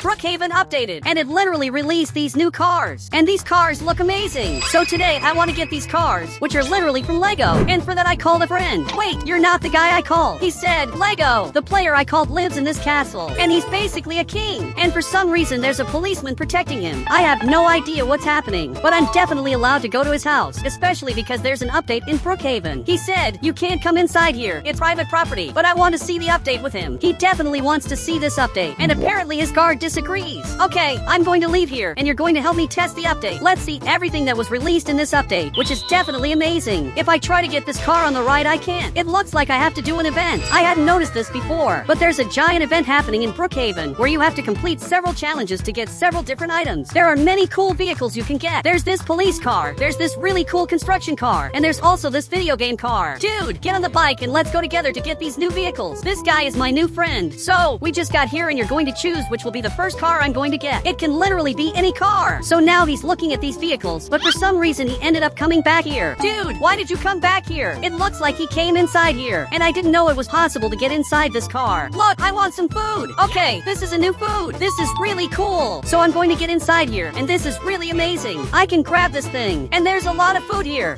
Brookhaven updated, and it literally released these new cars. And these cars look amazing. So today, I want to get these cars, which are literally from Lego. And for that, I called a friend. Wait, you're not the guy I called. He said, Lego. The player I called lives in this castle, and he's basically a king. And for some reason, there's a policeman protecting him. I have no idea what's happening, but I'm definitely allowed to go to his house, especially because there's an update in Brookhaven. He said, you can't come inside here. It's private property, but I want to see the update with him. He definitely wants to see this update, and apparently his guard disagrees. Okay, I'm going to leave here, and you're going to help me test the update. Let's see everything that was released in this update, which is definitely amazing. If I try to get this car on the right, I can't. It looks like I have to do an event. I hadn't noticed this before, but there's a giant event happening in Brookhaven where you have to complete several challenges to get several different items. There are many cool vehicles you can get. There's this police car, there's this really cool construction car, and there's also this video game car. Dude, get on the bike and let's go together to get these new vehicles. This guy is my new friend. So, we just got here and you're going to choose which will be the first car I'm going to get. It can literally be any car. So now he's looking at these vehicles, but for some reason he ended up coming back here. Dude, why did you come back here? It looks like he came inside here, and I didn't know it was possible to get inside this car. Look, I want some food. Okay, this is a new food. This is really cool. So I'm going to get inside here, and this is really amazing. I can grab this thing, and there's a lot of food here.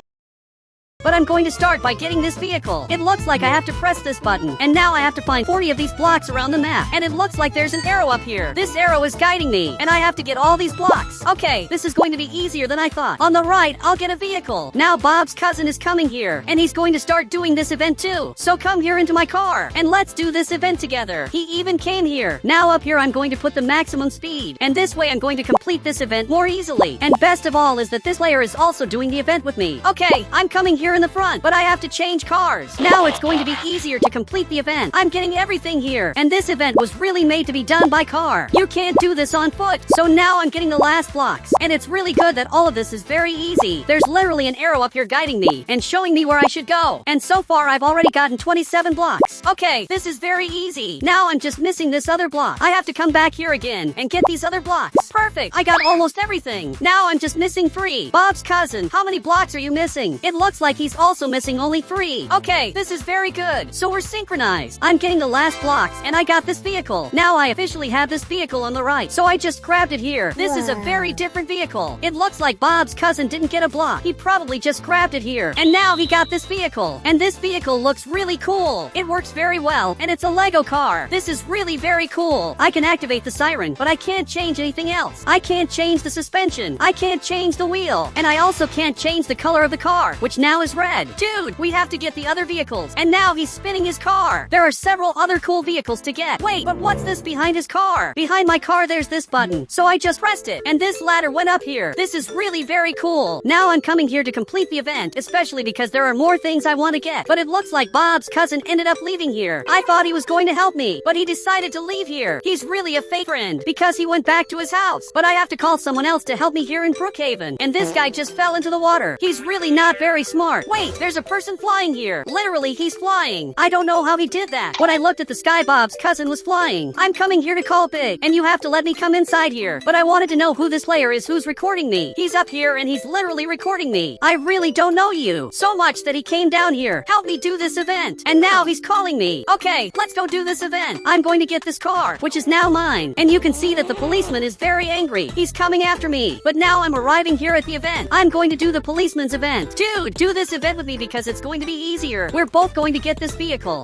But I'm going to start by getting this vehicle. It looks like I have to press this button, and now I have to find 40 of these blocks around the map. And it looks like there's an arrow up here. This arrow is guiding me, and I have to get all these blocks. Okay, this is going to be easier than I thought. On the right, I'll get a vehicle. Now Bob's cousin is coming here, and he's going to start doing this event too. So come here into my car, and let's do this event together. He even came here. Now up here, I'm going to put the maximum speed, and this way I'm going to complete this event more easily. And best of all is that this player is also doing the event with me. Okay, I'm coming here in the front, but I have to change cars. Now it's going to be easier to complete the event. I'm getting everything here, and this event was really made to be done by car. You can't do this on foot. So now I'm getting the last blocks, and it's really good that all of this is very easy. There's literally an arrow up here guiding me and showing me where I should go. And so far I've already gotten 27 blocks. Okay, this is very easy. Now I'm just missing this other block. I have to come back here again and get these other blocks. Perfect. I got almost everything. Now I'm just missing 3. Bob's cousin, how many blocks are you missing? It looks like he's also missing only 3. Okay, this is very good. So we're synchronized. I'm getting the last blocks, and I got this vehicle. Now I officially have this vehicle on the right. So I just grabbed it here. This is a very different vehicle. It looks like Bob's cousin didn't get a block. He probably just grabbed it here. And now he got this vehicle. And this vehicle looks really cool. It works very well, and it's a Lego car. This is really very cool. I can activate the siren, but I can't change anything else. I can't change the suspension. I can't change the wheel. And I also can't change the color of the car, which now is red. Dude, we have to get the other vehicles. And now he's spinning his car. There are several other cool vehicles to get. Wait, but what's this behind his car? Behind my car, there's this button. So I just pressed it, and this ladder went up here. This is really very cool. Now I'm coming here to complete the event, especially because there are more things I want to get. But it looks like Bob's cousin ended up leaving here. I thought he was going to help me, but he decided to leave here. He's really a fake friend because he went back to his house. But I have to call someone else to help me here in Brookhaven. And this guy just fell into the water. He's really not very smart. Wait, there's a person flying here. Literally, he's flying. I don't know how he did that. When I looked at the sky, Bob's cousin was flying. I'm coming here to call Big, and you have to let me come inside here. But I wanted to know who this player is who's recording me. He's up here, and he's literally recording me. I really don't know you. So much that he came down here. Help me do this event. And now he's calling me. Okay, let's go do this event. I'm going to get this car, which is now mine. And you can see that the policeman is very angry. He's coming after me. But now I'm arriving here at the event. I'm going to do the policeman's event. Dude, do this event with me because it's going to be easier. We're both going to get this vehicle.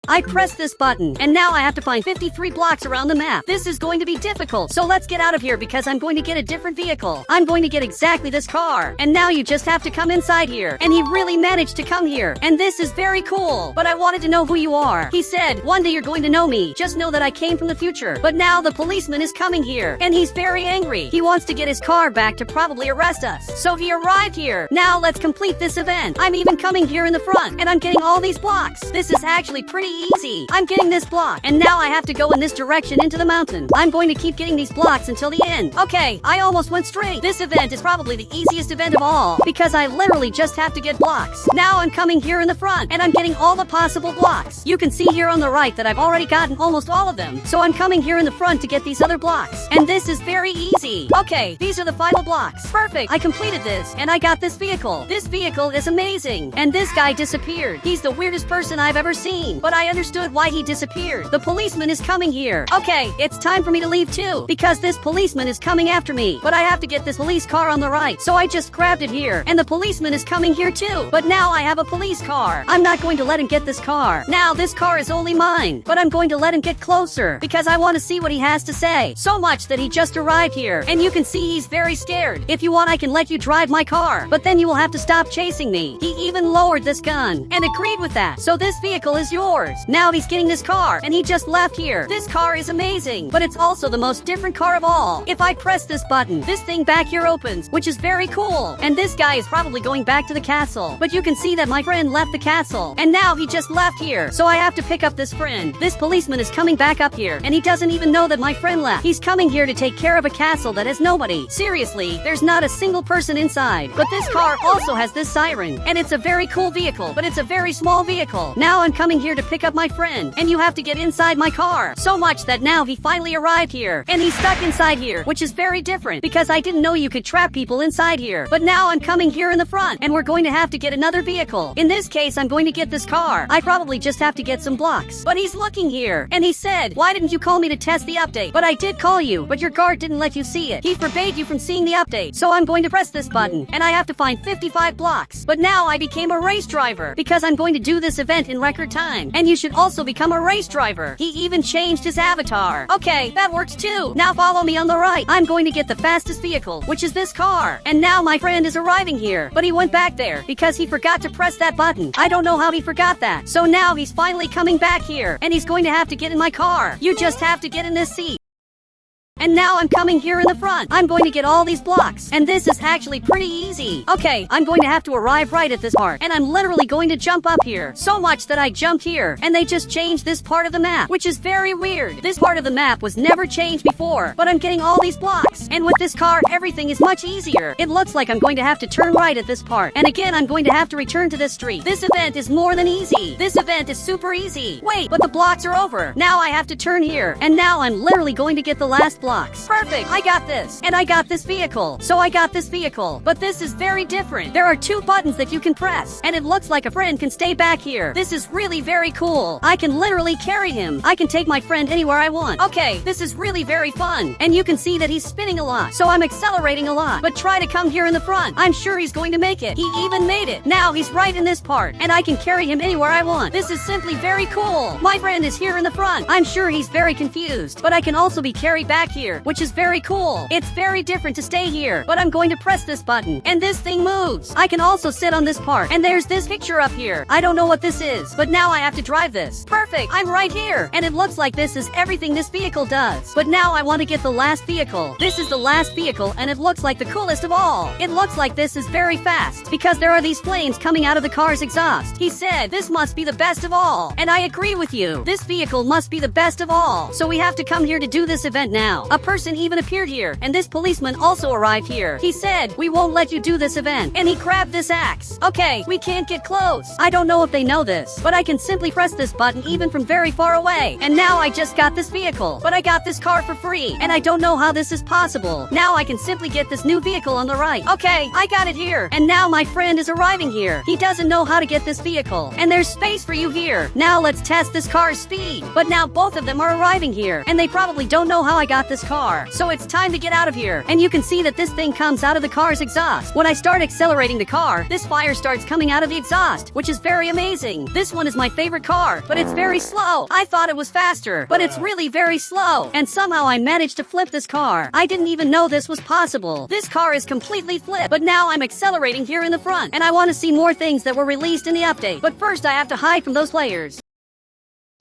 I pressed this button, and now I have to find 53 blocks around the map. This is going to be difficult, so let's get out of here because I'm going to get a different vehicle. I'm going to get exactly this car, and now you just have to come inside here. And he really managed to come here, and this is very cool. But I wanted to know who you are. He said, one day you're going to know me. Just know that I came from the future. But now the policeman is coming here, and he's very angry. He wants to get his car back to probably arrest us. So he arrived here. Now let's complete this event. I'm even coming here in the front, and I'm getting all these blocks. This is actually pretty easy. I'm getting this block, and now I have to go in this direction into the mountain. I'm going to keep getting these blocks until the end. Okay, I almost went straight. This event is probably the easiest event of all, because I literally just have to get blocks. Now I'm coming here in the front, and I'm getting all the possible blocks. You can see here on the right that I've already gotten almost all of them. So I'm coming here in the front to get these other blocks. And this is very easy. Okay, these are the final blocks. Perfect, I completed this, and I got this vehicle. This vehicle is amazing. And this guy disappeared. He's the weirdest person I've ever seen. But I understood why he disappeared. The policeman is coming here. Okay, it's time for me to leave too, because this policeman is coming after me. But I have to get this police car on the right, so I just grabbed it here. And the policeman is coming here too. But now I have a police car. I'm not going to let him get this car. Now this car is only mine, but I'm going to let him get closer because I want to see what he has to say. So much that he just arrived here, and you can see he's very scared. If you want, I can let you drive my car, but then you will have to stop chasing me. He even lowered this gun and agreed with that. So this vehicle is yours. Now he's getting this car, and he just left here. This car is amazing, but it's also the most different car of all. If I press this button, this thing back here opens, which is very cool. And this guy is probably going back to the castle, but you can see that my friend left the castle, and now he just left here. So I have to pick up this friend. This policeman is coming back up here, and he doesn't even know that my friend left. He's coming here to take care of a castle that has nobody. Seriously, there's not a single person inside. But this car also has this siren, and it's a very cool vehicle, but it's a very small vehicle. Now I'm coming here to pick up my friend, and you have to get inside my car. So much that now he finally arrived here, and he's stuck inside here, which is very different because I didn't know you could trap people inside here. But now I'm coming here in the front, and we're going to have to get another vehicle. In this case, I'm going to get this car. I probably just have to get some blocks. But he's looking here, and he said, why didn't you call me to test the update? But I did call you, but your guard didn't let you see it. He forbade you from seeing the update. So I'm going to press this button, and I have to find 55 blocks. But now I became a race driver because I'm going to do this event in record time. And you should also become a race driver. He even changed his avatar. Okay, that works too. Now follow me on the right. I'm going to get the fastest vehicle, which is this car. And now my friend is arriving here, but he went back there because he forgot to press that button. I don't know how he forgot that. So now he's finally coming back here, and he's going to have to get in my car. You just have to get in this seat. And now I'm coming here in the front. I'm going to get all these blocks, and this is actually pretty easy. Okay, I'm going to have to arrive right at this part, and I'm literally going to jump up here. So much that I jumped here, and they just changed this part of the map, which is very weird. This part of the map was never changed before, but I'm getting all these blocks. And with this car, everything is much easier. It looks like I'm going to have to turn right at this part, and again, I'm going to have to return to this street. This event is more than easy. This event is super easy. Wait, but the blocks are over. Now I have to turn here, and now I'm literally going to get the last blocks. Perfect, I got this. And I got this vehicle. So I got this vehicle. But this is very different. There are 2 buttons that you can press, and it looks like a friend can stay back here. This is really very cool. I can literally carry him. I can take my friend anywhere I want. Okay, this is really very fun. And you can see that he's spinning a lot. So I'm accelerating a lot. But try to come here in the front. I'm sure he's going to make it. He even made it. Now he's right in this part, and I can carry him anywhere I want. This is simply very cool. My friend is here in the front. I'm sure he's very confused, but I can also be carried back here, which is very cool. It's very different to stay here, but I'm going to press this button, and this thing moves. I can also sit on this part, and there's this picture up here. I don't know what this is, but now I have to drive this. Perfect, I'm right here, and it looks like this is everything this vehicle does. But now I want to get the last vehicle. This is the last vehicle, and it looks like the coolest of all. It looks like this is very fast, because there are these flames coming out of the car's exhaust. He said, this must be the best of all, and I agree with you. This vehicle must be the best of all. So we have to come here to do this event now. A person even appeared here, and this policeman also arrived here. He said, we won't let you do this event, and he grabbed this axe. Okay, we can't get close. I don't know if they know this, but I can simply press this button even from very far away. And now I just got this vehicle, but I got this car for free, and I don't know how this is possible. Now I can simply get this new vehicle on the right. Okay, I got it here, and now my friend is arriving here. He doesn't know how to get this vehicle, and there's space for you here. Now let's test this car's speed. But now both of them are arriving here, and they probably don't know how I got this car. So it's time to get out of here, and you can see that this thing comes out of the car's exhaust. When I start accelerating the car, this fire starts coming out of the exhaust, which is very amazing. This one is my favorite car, but it's very slow. I thought it was faster, but it's really very slow, and somehow I managed to flip this car. I didn't even know this was possible. This car is completely flipped, but now I'm accelerating here in the front, and I want to see more things that were released in the update. But first I have to hide from those players.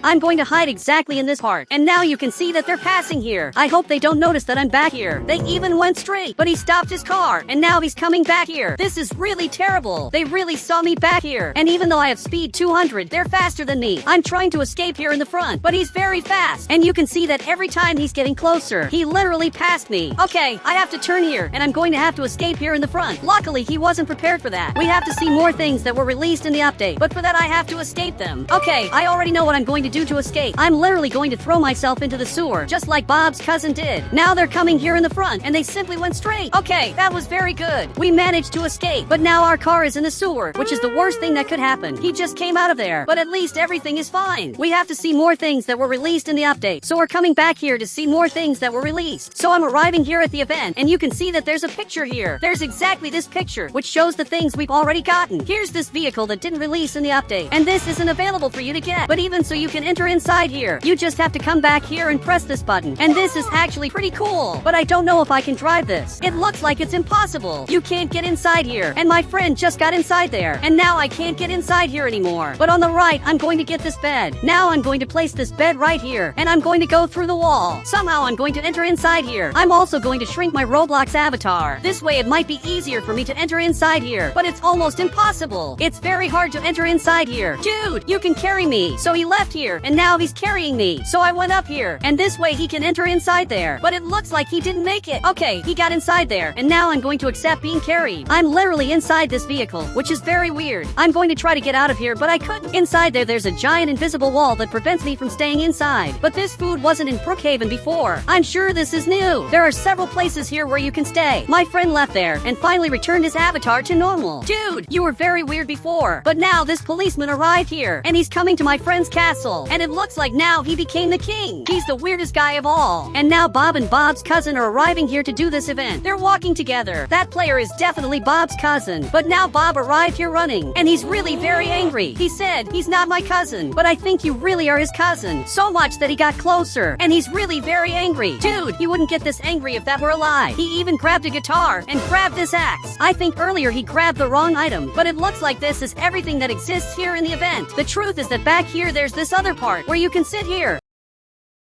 I'm going to hide exactly in this part, and now you can see that they're passing here. I hope they don't notice that I'm back here. They even went straight, but he stopped his car, and now he's coming back here. This is really terrible. They really saw me back here, and even though I have speed 200, they're faster than me. I'm trying to escape here in the front, but he's very fast, and you can see that every time he's getting closer, he literally passed me. Okay, I have to turn here, and I'm going to have to escape here in the front. Luckily, he wasn't prepared for that. We have to see more things that were released in the update, but for that I have to escape them. Okay, I already know what I'm going to to do to escape? I'm literally going to throw myself into the sewer, just like Bob's cousin did. Now they're coming here in the front, and they simply went straight. Okay, that was very good. We managed to escape, but now our car is in the sewer, which is the worst thing that could happen. He just came out of there, but at least everything is fine. We have to see more things that were released in the update, so we're coming back here to see more things that were released. So I'm arriving here at the event, and you can see that there's a picture here. There's exactly this picture, which shows the things we've already gotten. Here's this vehicle that didn't release in the update, and this isn't available for you to get. But even so, you can enter inside here. You just have to come back here and press this button, and this is actually pretty cool. But I don't know if I can drive this. It looks like it's impossible. You can't get inside here, and my friend just got inside there, and now I can't get inside here anymore. But on the right, I'm going to get this bed. Now I'm going to place this bed right here, and I'm going to go through the wall. Somehow I'm going to enter inside here. I'm also going to shrink my Roblox avatar. This way it might be easier for me to enter inside here, but it's almost impossible. It's very hard to enter inside here. Dude, you can carry me. So he left here, and now he's carrying me. So I went up here, and this way he can enter inside there. But it looks like he didn't make it. Okay, he got inside there, and now I'm going to accept being carried. I'm literally inside this vehicle, which is very weird. I'm going to try to get out of here, but I couldn't. Inside there's a giant invisible wall that prevents me from staying inside. But this food wasn't in Brookhaven before. I'm sure this is new. There are several places here where you can stay. My friend left there and finally returned his avatar to normal. Dude, you were very weird before, but now this policeman arrived here, and he's coming to my friend's castle, and it looks like now he became the king. He's the weirdest guy of all. And now Bob and Bob's cousin are arriving here to do this event. They're walking together. That player is definitely Bob's cousin, but now Bob arrived here running, and he's really very angry. He said, he's not my cousin, but I think you really are his cousin. So much that he got closer, and he's really very angry. Dude, he wouldn't get this angry if that were a lie. He even grabbed a guitar and grabbed this axe. I think earlier he grabbed the wrong item, but it looks like this is everything that exists here in the event. The truth is that back here there's this other part where you can sit here.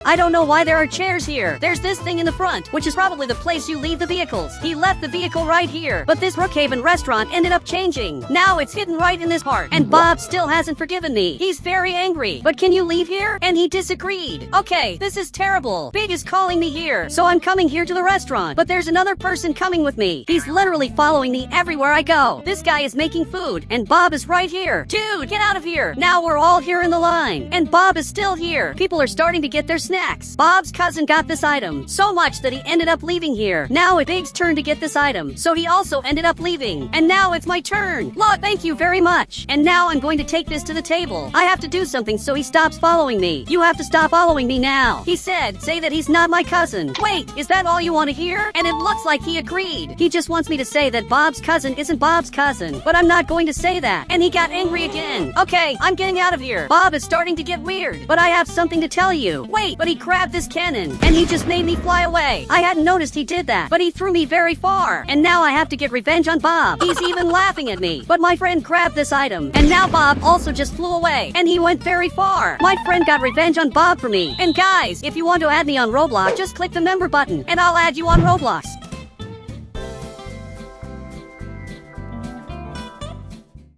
I don't know why there are chairs here. There's this thing in the front, which is probably the place you leave the vehicles. He left the vehicle right here, but this Brookhaven restaurant ended up changing. Now it's hidden right in this part, and Bob still hasn't forgiven me. He's very angry. But can you leave here? And he disagreed. Okay, this is terrible. Big is calling me here, so I'm coming here to the restaurant. But there's another person coming with me. He's literally following me everywhere I go. This guy is making food, and Bob is right here. Dude, get out of here. Now we're all here in the line, and Bob is still here. People are starting to get their snacks. Bob's cousin got this item so much that he ended up leaving here. Now it's Big's turn to get this item, so he also ended up leaving. And now it's my turn. Look, thank you very much. And now I'm going to take this to the table. I have to do something so he stops following me. You have to stop following me now. He said, say that he's not my cousin. Wait, is that all you want to hear? And it looks like he agreed. He just wants me to say that Bob's cousin isn't Bob's cousin, but I'm not going to say that. And he got angry again. Okay, I'm getting out of here. Bob is starting to get weird, but I have something to tell you. Wait, but he grabbed this cannon, and he just made me fly away. I hadn't noticed he did that, but he threw me very far, and now I have to get revenge on Bob. He's even laughing at me, but my friend grabbed this item, and now Bob also just flew away, and he went very far. My friend got revenge on Bob for me. And guys, if you want to add me on Roblox, just click the member button, and I'll add you on Roblox.